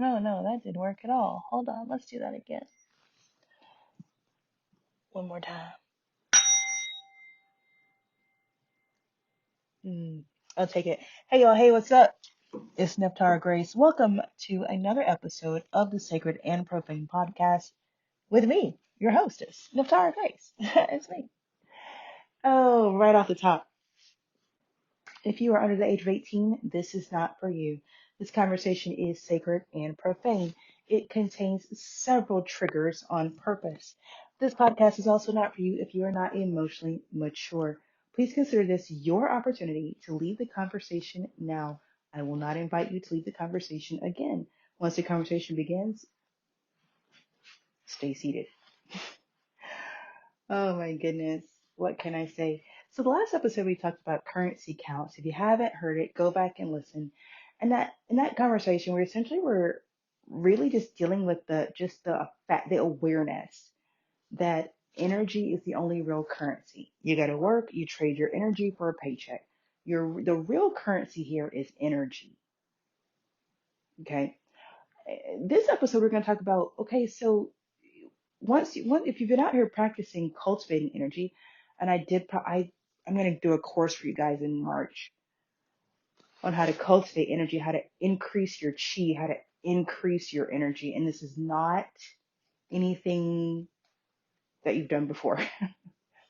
No, that didn't work at all. Hold on, let's do that again. One more time. Hmm, I'll take it. Hey y'all, hey, what's up? It's Neftara Grace. Welcome to another episode of the Sacred and Profane Podcast with me, your hostess, Neftara Grace. It's me. Oh, right off the top. If you are under the age of 18, this is not for you. This conversation is sacred and profane. It contains several triggers on purpose. This podcast is also not for you if you are not emotionally mature. Please consider this your opportunity to leave the conversation now. I will not invite you to leave the conversation again. Once the conversation begins, stay seated. Oh my goodness. What can I say? So the last episode we talked about currency counts. If you haven't heard it, go back and listen. And that in that conversation, we essentially were really just dealing with the fact, the awareness that energy is the only real currency. You got to work, you trade your energy for a paycheck. The real currency here is energy. Okay. This episode we're going to talk about, okay, so if you've been out here practicing cultivating energy, and I'm going to do a course for you guys in March on how to cultivate energy, how to increase your chi, how to increase your energy. And this is not anything that you've done before.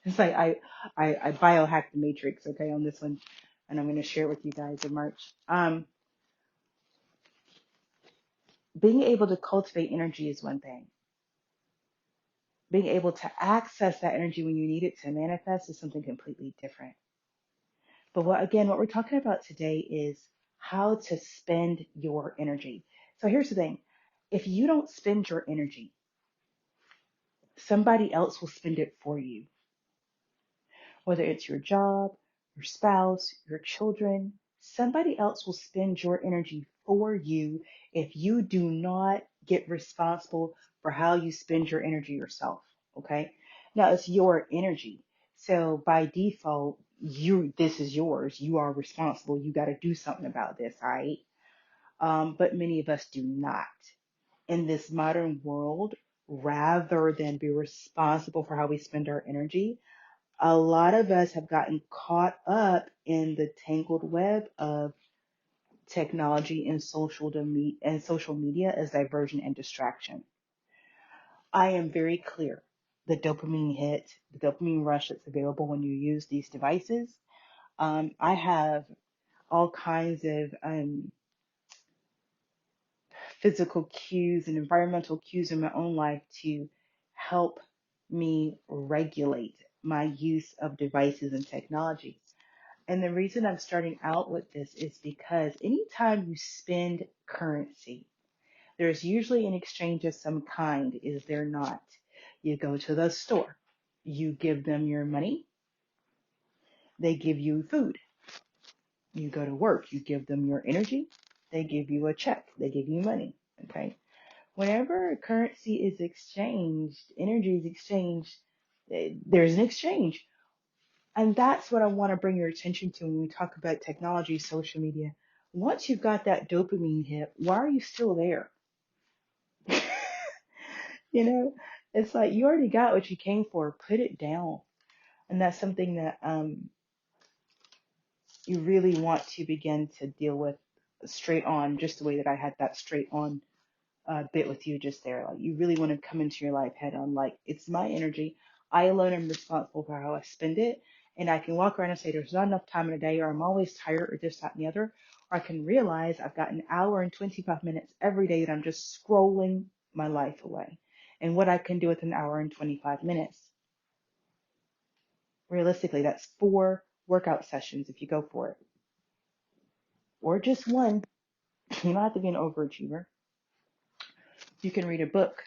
It's like I biohacked the matrix, okay, on this one, and I'm going to share it with you guys in March. Being able to cultivate energy is one thing. Being able to access that energy when you need it to manifest is something completely different. But what we're talking about today is how to spend your energy. So here's the thing. If you don't spend your energy, somebody else will spend it for you. Whether it's your job, your spouse, your children, somebody else will spend your energy for you if you do not get responsible for how you spend your energy yourself. Okay. Now it's your energy. So by default, this is yours. You are responsible. You got to do something about this. All right. But many of us do not. In this modern world, rather than be responsible for how we spend our energy, a lot of us have gotten caught up in the tangled web of technology and social media as diversion and distraction. I am very clear. The dopamine hit, the dopamine rush that's available when you use these devices. I have all kinds of physical cues and environmental cues in my own life to help me regulate my use of devices and technology. And the reason I'm starting out with this is because anytime you spend currency, there's usually an exchange of some kind, is there not? You go to the store, you give them your money, they give you food. You go to work, you give them your energy, they give you a check, they give you money. Okay. Whenever currency is exchanged, energy is exchanged, there's an exchange. And that's what I want to bring your attention to when we talk about technology, social media. Once you've got that dopamine hit, why are you still there? You know, it's like you already got what you came for. Put it down. And that's something that you really want to begin to deal with straight on, just the way that I had that straight on bit with you just there. Like you really want to come into your life head on. Like it's my energy. I alone am responsible for how I spend it. And I can walk around and say there's not enough time in a day, or I'm always tired, or this, that, and the other. Or I can realize I've got an hour and 25 minutes every day that I'm just scrolling my life away. And what I can do with an hour and 25 minutes. Realistically, that's 4 workout sessions if you go for it. Or just one. You don't have to be an overachiever. You can read a book.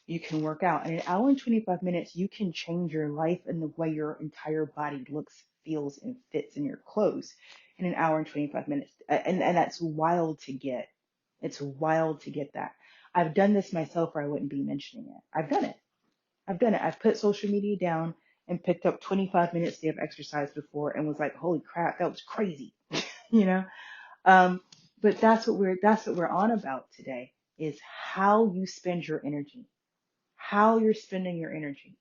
You can work out. In an hour and 25 minutes, you can change your life and the way your entire body looks, feels, and fits in your clothes in an hour and 25 minutes. And that's wild to get. It's wild to get that. I've done this myself or I wouldn't be mentioning it. I've done it. I've done it. I've put social media down and picked up 25 minutes a day of exercise before and was like, holy crap, that was crazy. you know? But that's what we're on about today. is how you spend your energy, how you're spending your energy.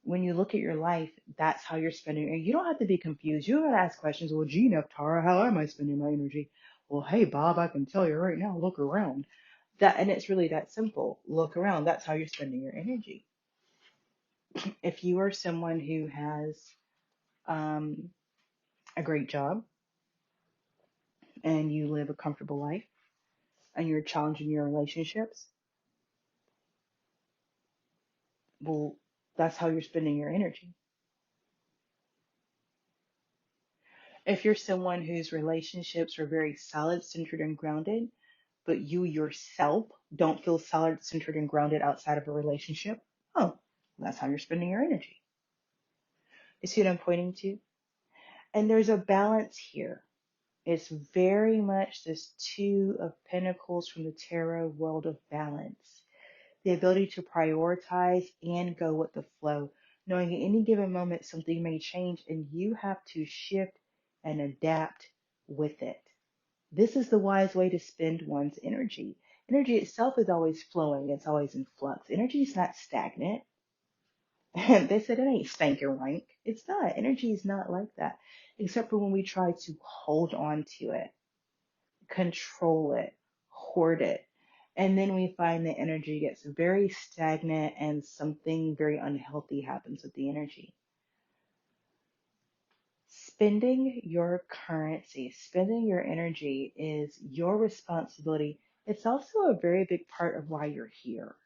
When you look at your life, that's how you're spending it. And you don't have to be confused. You don't have to ask questions. Well, gee, Tara, how am I spending my energy? Well, hey, Bob, I can tell you right now, look around. And it's really that simple. Look around. That's how you're spending your energy. If you are someone who has um, a great job and you live a comfortable life and you're challenging your relationships, well, that's how you're spending your energy. If you're someone whose relationships are very solid, centered, and grounded, but you yourself don't feel solid, centered, and grounded outside of a relationship, oh, that's how you're spending your energy. You see what I'm pointing to? And there's a balance here. It's very much this Two of Pentacles from the Tarot world of balance. The ability to prioritize and go with the flow, knowing at any given moment something may change and you have to shift and adapt with it. This is the wise way to spend one's energy. Energy itself is always flowing, it's always in flux. Energy is not stagnant. They said it ain't stank and rank. It's not. Energy is not like that, except for when we try to hold on to it, control it, hoard it. And then we find the energy gets very stagnant and something very unhealthy happens with the energy. Spending your currency, spending your energy is your responsibility. It's also a very big part of why you're here.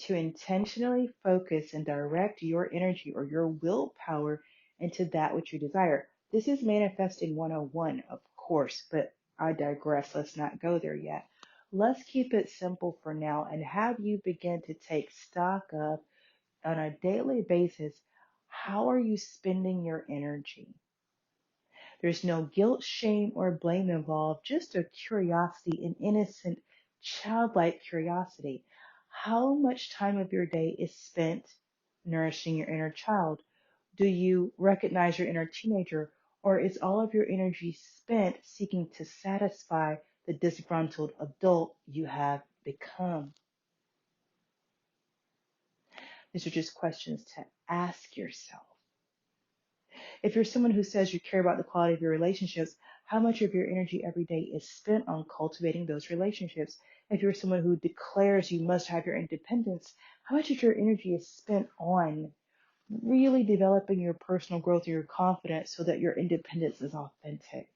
To intentionally focus and direct your energy or your willpower into that which you desire. This is manifesting 101, of course, but I digress. Let's not go there yet. Let's keep it simple for now and have you begin to take stock of on a daily basis. How are you spending your energy? There's no guilt, shame, or blame involved, just a curiosity, an innocent, childlike curiosity. How much time of your day is spent nourishing your inner child? Do you recognize your inner teenager, or is all of your energy spent seeking to satisfy the disgruntled adult you have become? These are just questions to ask yourself. If you're someone who says you care about the quality of your relationships, how much of your energy every day is spent on cultivating those relationships? If you're someone who declares you must have your independence, how much of your energy is spent on really developing your personal growth and your confidence so that your independence is authentic?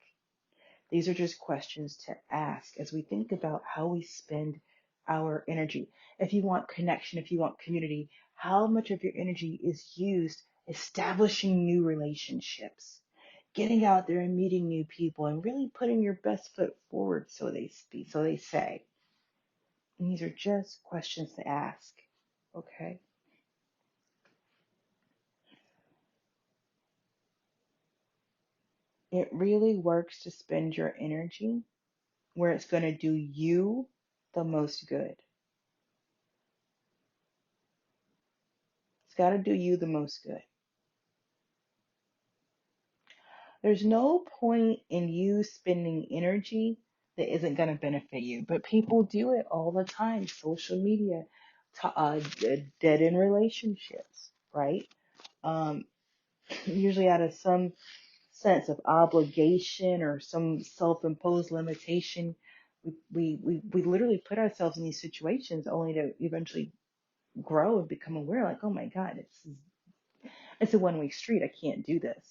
These are just questions to ask as we think about how we spend our energy. If you want connection, if you want community, how much of your energy is used establishing new relationships, getting out there and meeting new people and really putting your best foot forward, so they speak, so they say. And these are just questions to ask. Okay? It really works to spend your energy where it's going to do you the most good. It's got to do you the most good. There's no point in you spending energy that isn't going to benefit you. But people do it all the time. Social media, dead end relationships, right? Um, Usually out of some sense of obligation or some self-imposed limitation, we literally put ourselves in these situations only to eventually grow and become aware, like, oh my God, it's a one-way street. I can't do this.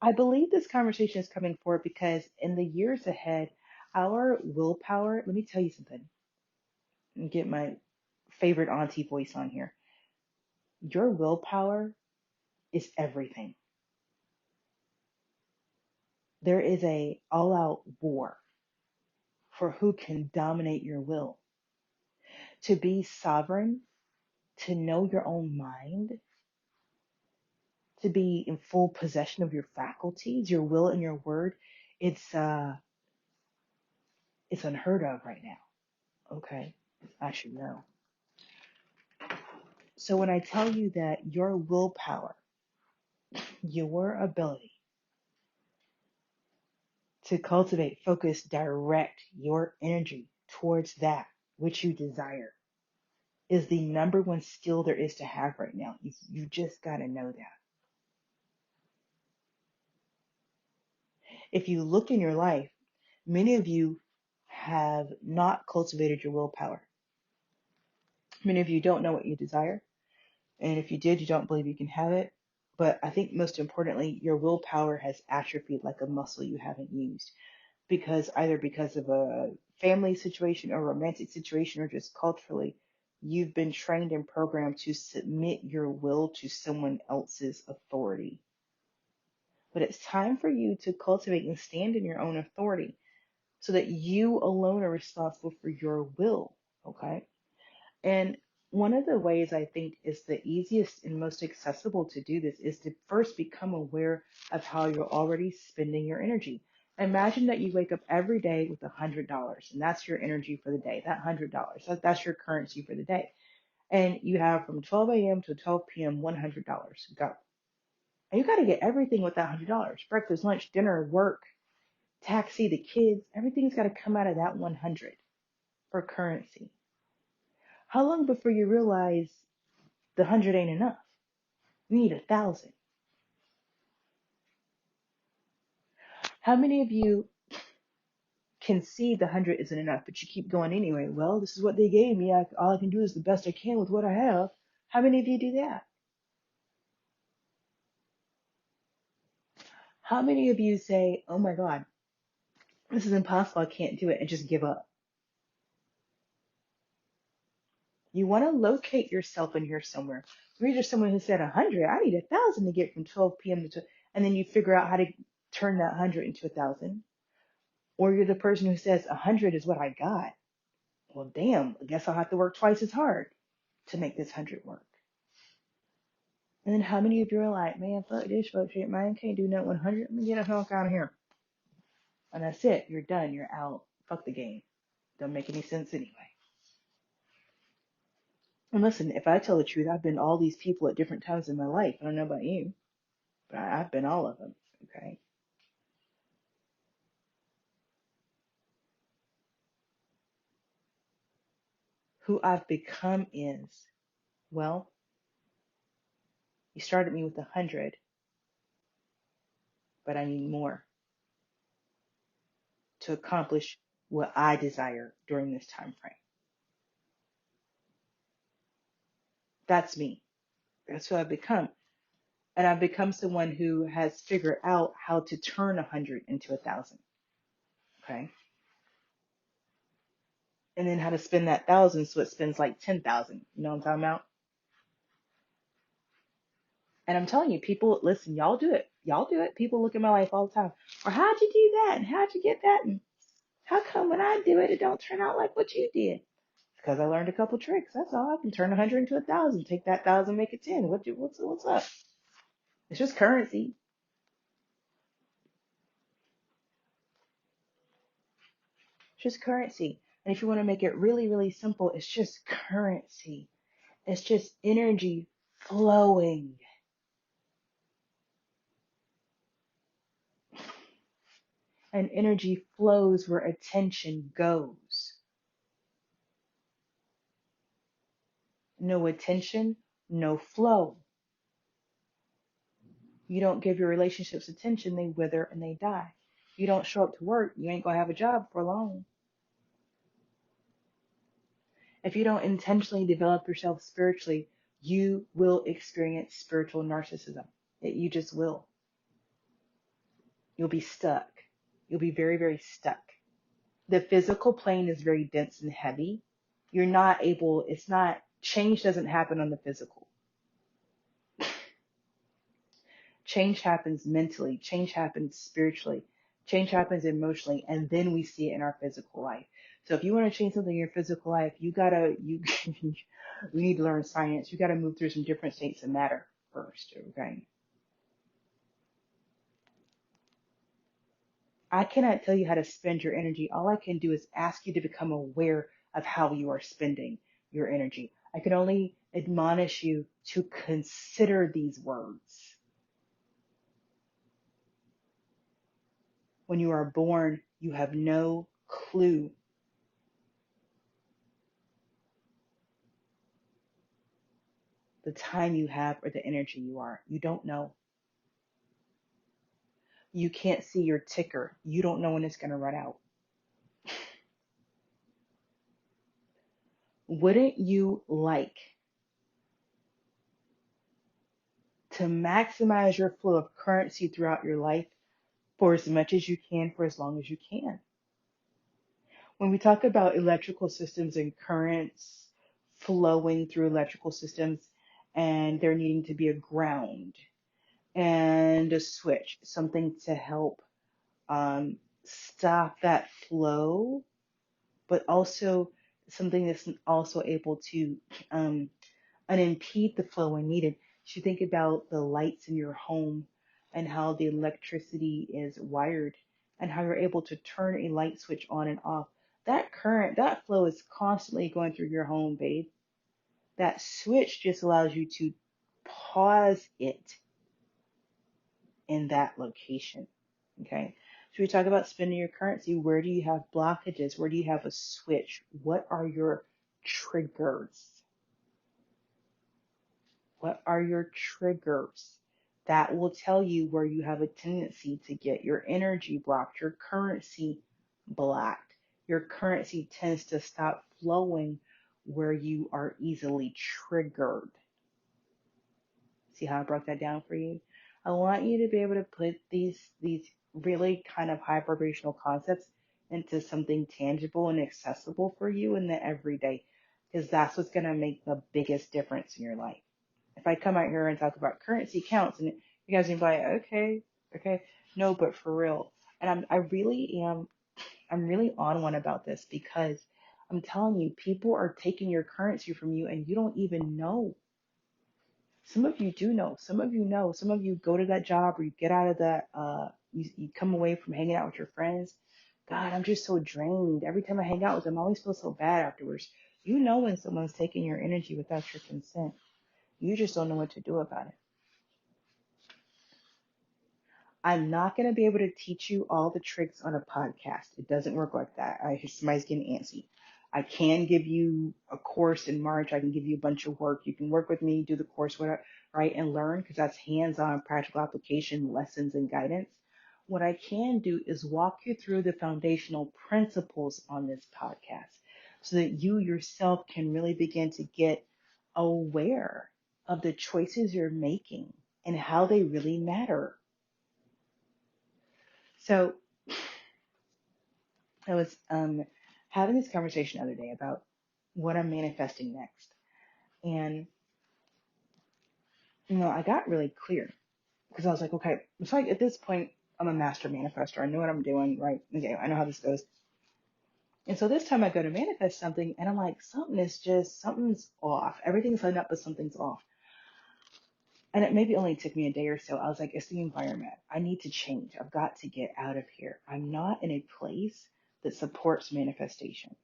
I believe this conversation is coming forward because in the years ahead, our willpower, let me tell you something, and get my favorite auntie voice on here. Your willpower is everything. There is a all-out war for who can dominate your will. To be sovereign, to know your own mind, to be in full possession of your faculties, your will and your word, it's it's unheard of right now. Okay? I should know. So when I tell you that your willpower, your ability To cultivate, focus, direct your energy towards that which you desire is the number one skill there is to have right now. You just got to know that. If you look in your life, many of you have not cultivated your willpower. Many of you don't know what you desire. And if you did, you don't believe you can have it. But I think most importantly, your willpower has atrophied like a muscle you haven't used. Because either because of a family situation or romantic situation or just culturally, you've been trained and programmed to submit your will to someone else's authority. But it's time for you to cultivate and stand in your own authority so that you alone are responsible for your will. Okay. And one of the ways I think is the easiest and most accessible to do this is to first become aware of how you're already spending your energy. Imagine that you wake up every day with $100, and that's your energy for the day. That $100, that's your currency for the day. And you have from 12 a.m. to 12 p.m. $100. Go. And you got to get everything with that $100. Breakfast, lunch, dinner, work, taxi, the kids, everything's got to come out of that 100 for currency. How long before you realize the 100 ain't enough? You need 1,000. How many of you can see the 100 isn't enough, but you keep going anyway? Well, this is what they gave me. All I can do is the best I can with what I have. How many of you do that? How many of you say, oh my God, this is impossible, I can't do it, and just give up? You want to locate yourself in here somewhere. Maybe there's someone who said 100, I need 1,000 to get from 12 p.m. to 12, and then you figure out how to turn that 100 into 1,000. Or you're the person who says 100 is what I got. Well, damn, I guess I'll have to work twice as hard to make this 100 work. And then how many of you are like, man, fuck this fuck shit, man, can't do nothing 100. Let me get the fuck out of here. And that's it. You're done. You're out. Fuck the game. Don't make any sense anyway. And listen, if I tell the truth, I've been all these people at different times in my life. I don't know about you, but I've been all of them. Okay. Who I've become is, well, you started me with 100, but I need more to accomplish what I desire during this time frame. That's me. That's who I've become. And I've become someone who has figured out how to turn 100 into 1,000. Okay. And then how to spend that 1,000 so it spends like 10,000. You know what I'm talking about? And I'm telling you, people, listen, y'all do it. Y'all do it. People look at my life all the time. Or how'd you do that? And how'd you get that? And how come when I do it, it don't turn out like what you did? Because I learned a couple tricks. That's all. I can turn 100 into 1,000. Take that 1,000, make it 10. What's up? It's just currency. It's just currency. And if you want to make it really, really simple, it's just currency. It's just energy flowing. And energy flows where attention goes. No attention, no flow. You don't give your relationships attention, they wither and they die. You don't show up to work, you ain't gonna have a job for long. If you don't intentionally develop yourself spiritually, you will experience spiritual narcissism. You just will. You'll be stuck. You'll be very, very stuck. The physical plane is very dense and heavy. You're not able, change doesn't happen on the physical. Change happens mentally, change happens spiritually, change happens emotionally, and then we see it in our physical life. So if you want to change something in your physical life, we need to learn science. You gotta move through some different states of matter first, okay? I cannot tell you how to spend your energy. All I can do is ask you to become aware of how you are spending your energy. I can only admonish you to consider these words. When you are born, you have no clue the time you have or the energy you are. You don't know. You can't see your ticker. You don't know when it's going to run out. Wouldn't you like to maximize your flow of currency throughout your life for as much as you can for as long as you can? When we talk about electrical systems and currents flowing through electrical systems, and there needing to be a ground and a switch, something to help stop that flow, but also something that's also able to um, unimpede the flow when needed. You think about the lights in your home and how the electricity is wired and how you're able to turn a light switch on and off. That current, that flow is constantly going through your home, babe. That switch just allows you to pause it in that location. Okay. So we talk about spending your currency. Where do you have blockages? Where do you have a switch? What are your triggers? What are your triggers? That will tell you where you have a tendency to get your energy blocked, your currency blocked. Your currency tends to stop flowing where you are easily triggered. See how I broke that down for you? I want you to be able to put these really kind of high vibrational concepts into something tangible and accessible for you in the everyday, because that's what's going to make the biggest difference in your life. If I come out here and talk about currency counts, and you guys are like, okay, no, but for real. And I'm really on one about this, because I'm telling you, people are taking your currency from you and you don't even know. Some of you do know. Some of you know. Some of you go to that job, or you get out of that, you come away from hanging out with your friends. God, I'm just so drained. Every time I hang out with them, I always feel so bad afterwards. You know when someone's taking your energy without your consent. You just don't know what to do about it. I'm not going to be able to teach you all the tricks on a podcast. It doesn't work like that. I hear somebody's getting antsy. I can give you a course in March. I can give you a bunch of work. You can work with me, do the course, whatever, right, and learn, because that's hands-on practical application, lessons, and guidance. What I can do is walk you through the foundational principles on this podcast so that you yourself can really begin to get aware of the choices you're making and how they really matter. So I was having this conversation the other day about what I'm manifesting next. And, I got really clear, because I was like, okay, it's like at this point, I'm a master manifestor. I know what I'm doing, right? Okay, I know how this goes. And so this time I go to manifest something and I'm like, something's off. Everything's lined up, but something's off. And it maybe only took me a day or so. I was like, it's the environment. I need to change. I've got to get out of here. I'm not in a place that supports manifestation.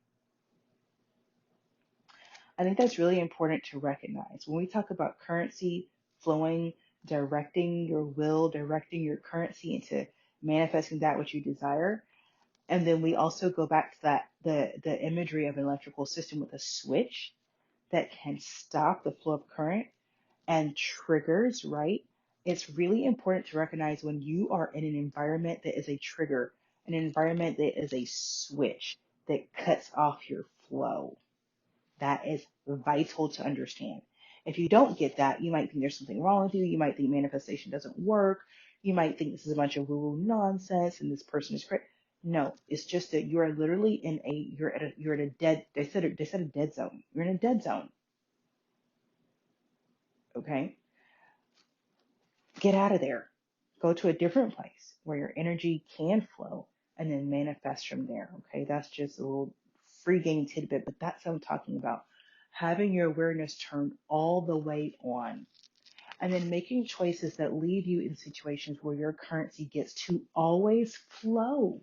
I think that's really important to recognize. When we talk about currency flowing, directing your will, directing your currency into manifesting that which you desire, and then we also go back to that the imagery of an electrical system with a switch that can stop the flow of current and triggers, right? It's really important to recognize when you are in an environment that is a trigger, an environment that is a switch that cuts off your flow. That is vital to understand. If you don't get that, you might think there's something wrong with you. You might think manifestation doesn't work. You might think this is a bunch of woo-woo nonsense and this person is crazy. No, it's just that you are literally you're at a dead, they said a dead zone. You're in a dead zone. Okay? Get out of there. Go to a different place where your energy can flow and then manifest from there. Okay? That's just a little free game tidbit, but that's what I'm talking about. Having your awareness turned all the way on, and then making choices that leave you in situations where your currency gets to always flow.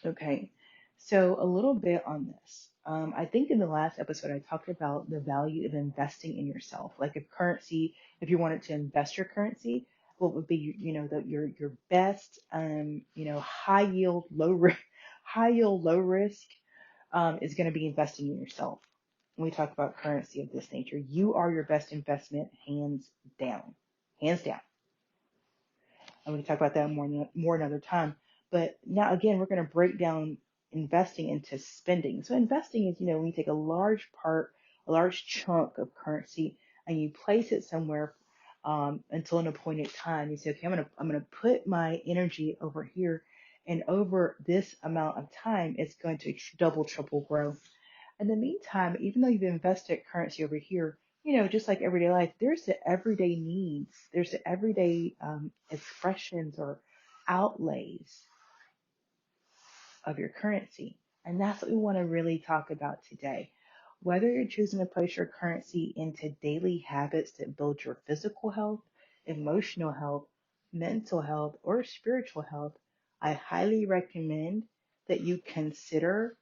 Okay, so a little bit on this. I think in the last episode, I talked about the value of investing in yourself. Like if you wanted to invest your currency, what would be, your best, high yield, low risk, high yield, low risk, is going to be investing in yourself. When we talk about currency of this nature, you are your best investment, hands down. I'm going to talk about that more another time. But now again, we're going to break down investing into spending. So investing is, when you take a large chunk of currency, and you place it somewhere, until an appointed time. You say, okay, I'm gonna put my energy over here, and over this amount of time, it's going to double, triple grow. In the meantime, even though you've invested currency over here, just like everyday life, there's the everyday needs, there's the everyday, expressions or outlays of your currency. And that's what we want to really talk about today. Whether you're choosing to place your currency into daily habits that build your physical health, emotional health, mental health, or spiritual health, I highly recommend that you consider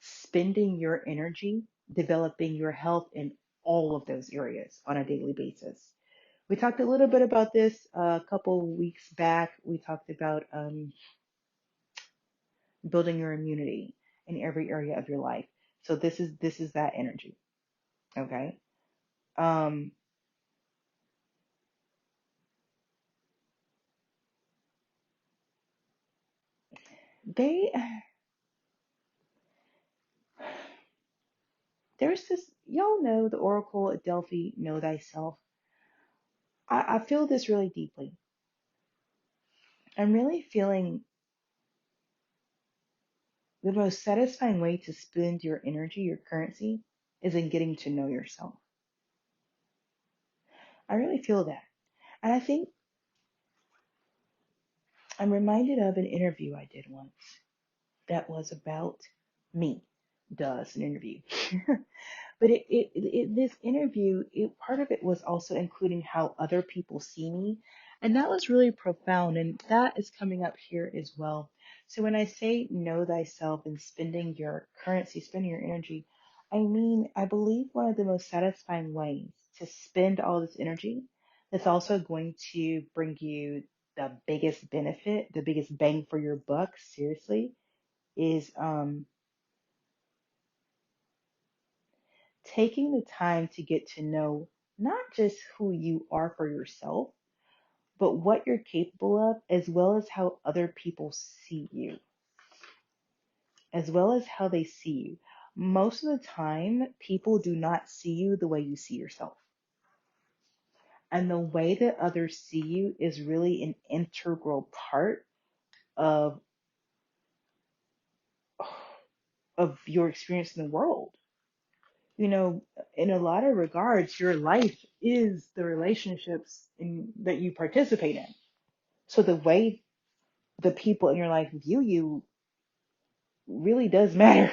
spending your energy developing your health in all of those areas on a daily basis. We talked a little bit about this a couple weeks back. We talked about, building your immunity in every area of your life. So this is that energy. Okay. Um, they there's this, y'all know the Oracle at Delphi, know thyself. I feel this really deeply. I'm really feeling the most satisfying way to spend your energy, your currency, is in getting to know yourself. I really feel that. And I think I'm reminded of an interview I did once that was about me. Duh, it's an interview. But this interview, part of it was also including how other people see me. And that was really profound. And that is coming up here as well. So when I say know thyself and spending your currency, spending your energy, I believe one of the most satisfying ways to spend all this energy that's also going to bring you the biggest benefit, the biggest bang for your buck, seriously, is, taking the time to get to know not just who you are for yourself, but what you're capable of, as well as how other people see you, as well as how they see you. Most of the time, people do not see you the way you see yourself. And the way that others see you is really an integral part of of your experience in the world. You know, in a lot of regards, your life is the relationships that you participate in. So the way the people in your life view you really does matter.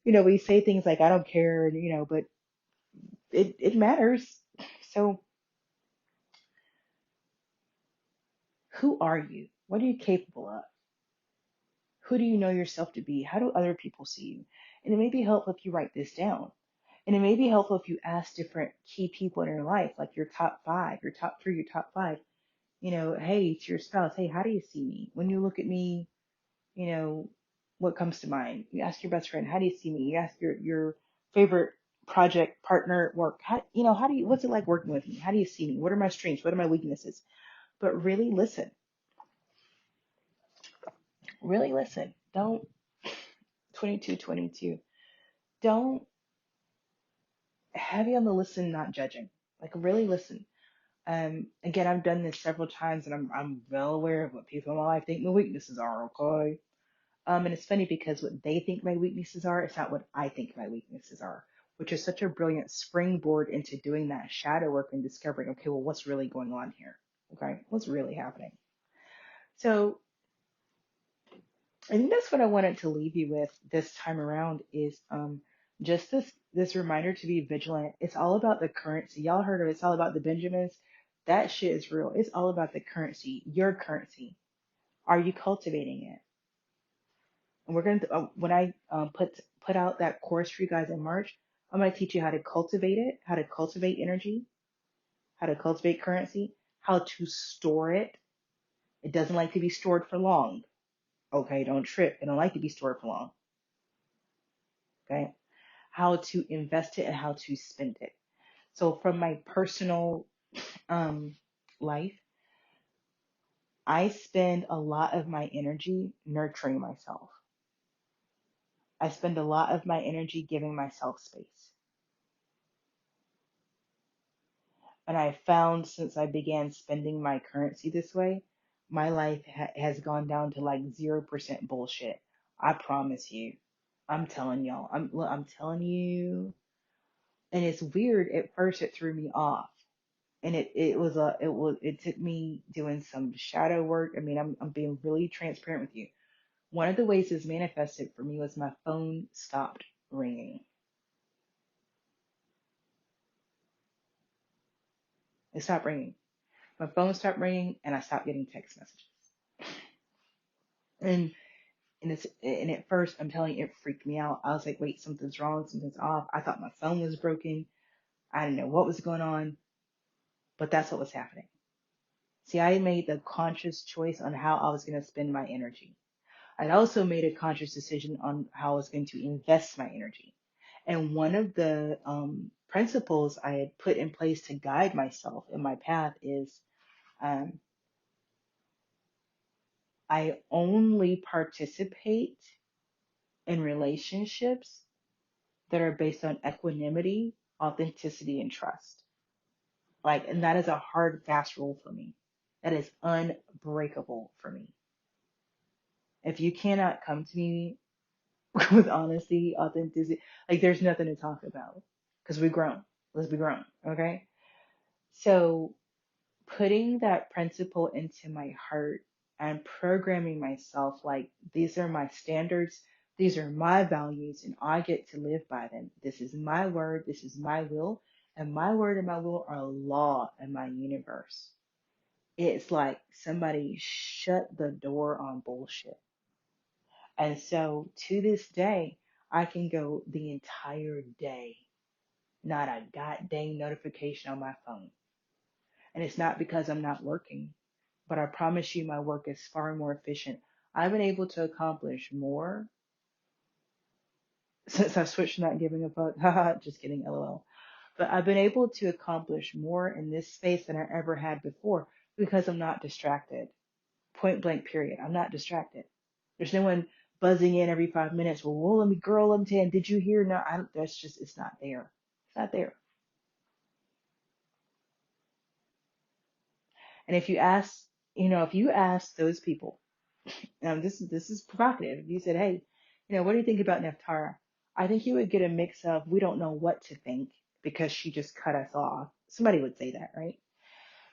We say things like, I don't care, but it matters. So who are you? What are you capable of? Who do you know yourself to be? How do other people see you? And it may be helpful if you write this down. And it may be helpful if you ask different key people in your life, like your top five, your top three, your top five, hey, to your spouse, hey, how do you see me? When you look at me, you know, what comes to mind? You ask your best friend, how do you see me? You ask your favorite project partner at work, what's it like working with me? How do you see me? What are my strengths? What are my weaknesses? But really listen. Don't 2222. Don't have you on the listen, not judging. Like really listen. Again, I've done this several times, and I'm well aware of what people in my life think my weaknesses are. Okay. And it's funny because what they think my weaknesses are, it's not what I think my weaknesses are, which is such a brilliant springboard into doing that shadow work and discovering, okay, well, what's really going on here? Okay, what's really happening? So I think that's what I wanted to leave you with this time around is, just this reminder to be vigilant. It's all about the currency. Y'all heard of it. It's all about the Benjamins. That shit is real. It's all about the currency, your currency. Are you cultivating it? And we're going to, when I, put out that course for you guys in March, I'm going to teach you how to cultivate it, how to cultivate energy, how to cultivate currency, how to store it. It doesn't like to be stored for long. Okay, don't trip. It don't like to be stored for long. Okay, how to invest it and how to spend it. So from my personal life, I spend a lot of my energy nurturing myself. I spend a lot of my energy giving myself space. And I found since I began spending my currency this way, my life has gone down to like 0% bullshit. I promise you. I'm telling y'all. I'm telling you. And it's weird. At first it threw me off. And it took me doing some shadow work. I mean, I'm being really transparent with you. One of the ways this manifested for me was my phone stopped ringing. It stopped ringing. My phone stopped ringing and I stopped getting text messages. And and at first, I'm telling you, it freaked me out. I was like, wait, something's wrong, something's off. I thought my phone was broken. I didn't know what was going on, but that's what was happening. See, I made the conscious choice on how I was going to spend my energy. I also made a conscious decision on how I was going to invest my energy. And one of the principles I had put in place to guide myself in my path is um, I only participate in relationships that are based on equanimity, authenticity, and trust. Like, and that is a hard, fast rule for me. That is unbreakable for me. If you cannot come to me with honesty, authenticity, like there's nothing to talk about because we've grown. Let's be grown, okay? So putting that principle into my heart and programming myself like these are my standards, these are my values, and I get to live by them. This is my word, this is my will, and my word and my will are law in my universe. It's like somebody shut the door on bullshit. And so to this day, I can go the entire day, not a goddamn notification on my phone. And it's not because I'm not working, but I promise you my work is far more efficient. I've been able to accomplish more since I switched not giving a fuck. Haha, just kidding, lol. But I've been able to accomplish more in this space than I ever had before because I'm not distracted. Point blank, period. I'm not distracted. There's no one buzzing in every 5 minutes. Well, let me, girl, let me tell you, did you hear? No, that's just, it's not there. It's not there. And if you ask, if you ask those people, this is provocative. If you said, hey, what do you think about Neftara? I think you would get a mix of we don't know what to think because she just cut us off. Somebody would say that, right?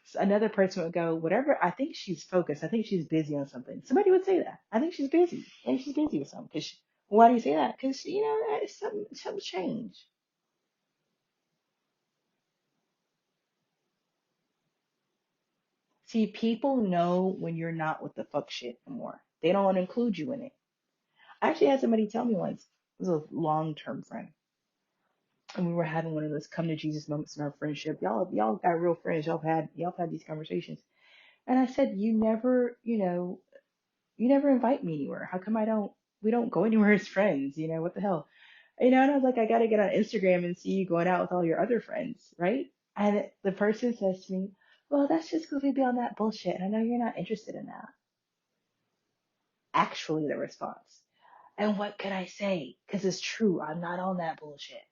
So another person would go, whatever. I think she's focused. I think she's busy on something. Somebody would say that. I think she's busy. I think she's busy with something. Why do you say that? Because something changed. See, people know when you're not with the fuck shit anymore. They don't want to include you in it. I actually had somebody tell me once. It was a long-term friend and we were having one of those come to Jesus moments in our friendship. Y'all got real friends. Y'all have had these conversations. And I said, you never invite me anywhere. How come we don't go anywhere as friends? What the hell? And I was like, I gotta get on Instagram and see you going out with all your other friends, right? And the person says to me, well, that's just because we be on that bullshit. And I know you're not interested in that. Actually, the response. And what could I say? Because it's true. I'm not on that bullshit.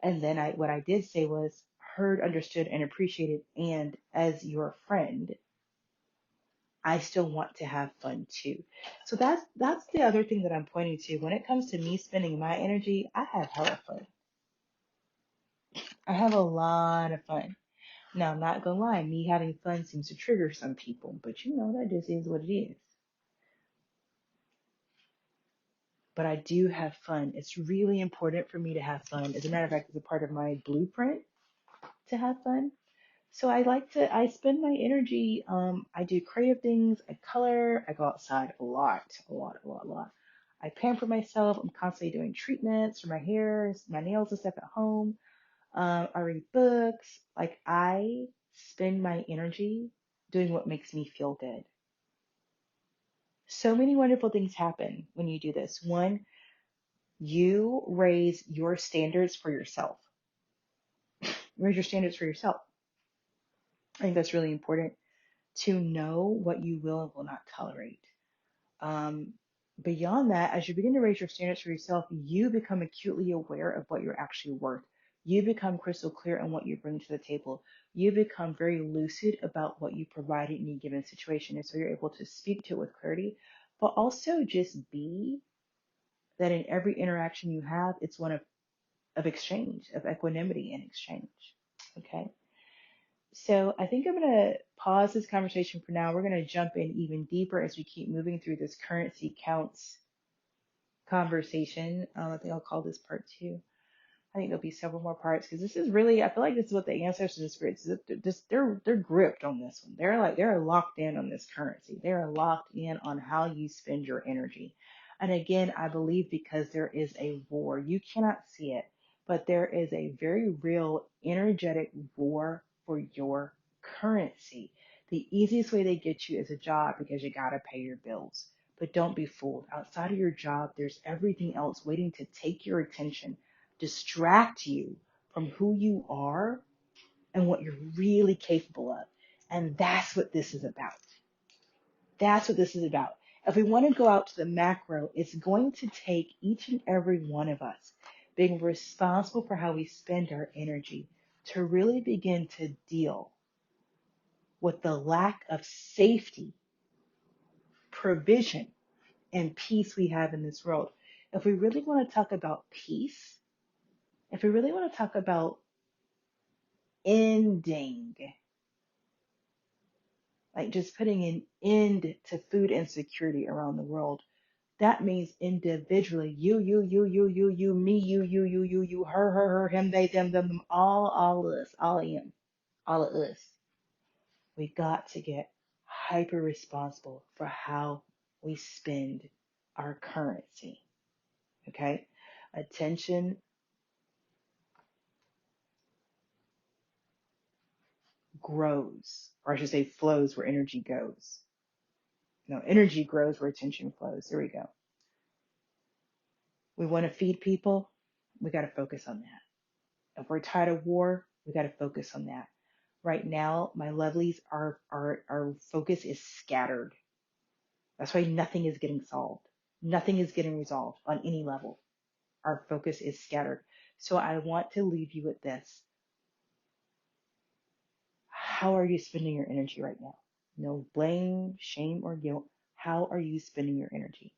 And then what I did say was heard, understood, and appreciated. And as your friend, I still want to have fun too. So that's the other thing that I'm pointing to. When it comes to me spending my energy, I have hella fun. I have a lot of fun. Now, I'm not gonna lie, me having fun seems to trigger some people, but that just is what it is. But I do have fun. It's really important for me to have fun. As a matter of fact, it's a part of my blueprint to have fun. So I spend my energy, I do creative things, I color, I go outside a lot, a lot, a lot, a lot. I pamper myself. I'm constantly doing treatments for my hair, my nails and stuff at home. I read books. Like I spend my energy doing what makes me feel good. So many wonderful things happen when you do this. One, you raise your standards for yourself. Raise your standards for yourself. I think that's really important to know what you will and will not tolerate. Um, Beyond that, as you begin to raise your standards for yourself, you become acutely aware of what you're actually worth. You become crystal clear on what you bring to the table. You become very lucid about what you provide in any given situation. And so you're able to speak to it with clarity, but also just be that in every interaction you have, it's one of exchange, of equanimity and exchange. Okay. So I think I'm going to pause this conversation for now. We're going to jump in even deeper as we keep moving through this currency counts conversation. I think I'll call this part two. I think there'll be several more parts because this is really, I feel like this is what the ancestors and spirits, they're gripped on this one. They're locked in on this currency. They're locked in on how you spend your energy. And again, I believe because there is a war, you cannot see it, but there is a very real energetic war for your currency. The easiest way they get you is a job because you got to pay your bills. But don't be fooled. Outside of your job, there's everything else waiting to take your attention, distract you from who you are and what you're really capable of. And that's what this is about. That's what this is about. If we want to go out to the macro, it's going to take each and every one of us being responsible for how we spend our energy to really begin to deal with the lack of safety, provision, and peace we have in this world. If we really want to talk about peace, if we really want to talk about ending, like just putting an end to food insecurity around the world, that means individually, you, me, you, her, him, they, them, all of us, all of them, all of us. We got to get hyper responsible for how we spend our currency. Okay? Attention grows, or I should say flows where energy goes. No, energy grows where attention flows. There we go. We want to feed people. We got to focus on that. If we're tired of war, we got to focus on that. Right now, my lovelies, our focus is scattered. That's why nothing is getting solved. Nothing is getting resolved on any level. Our focus is scattered. So I want to leave you with this. How are you spending your energy right now? No blame, shame, or guilt. How are you spending your energy?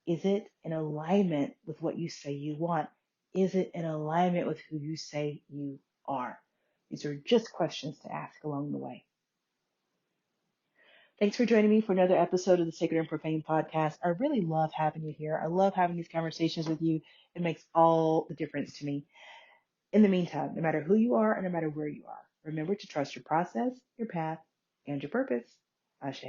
Is it in alignment with what you say you want? Is it in alignment with who you say you are? These are just questions to ask along the way. Thanks for joining me for another episode of the Sacred and Profane Podcast. I really love having you here. I love having these conversations with you. It makes all the difference to me. In the meantime, no matter who you are and no matter where you are, remember to trust your process, your path, and your purpose. Ashe.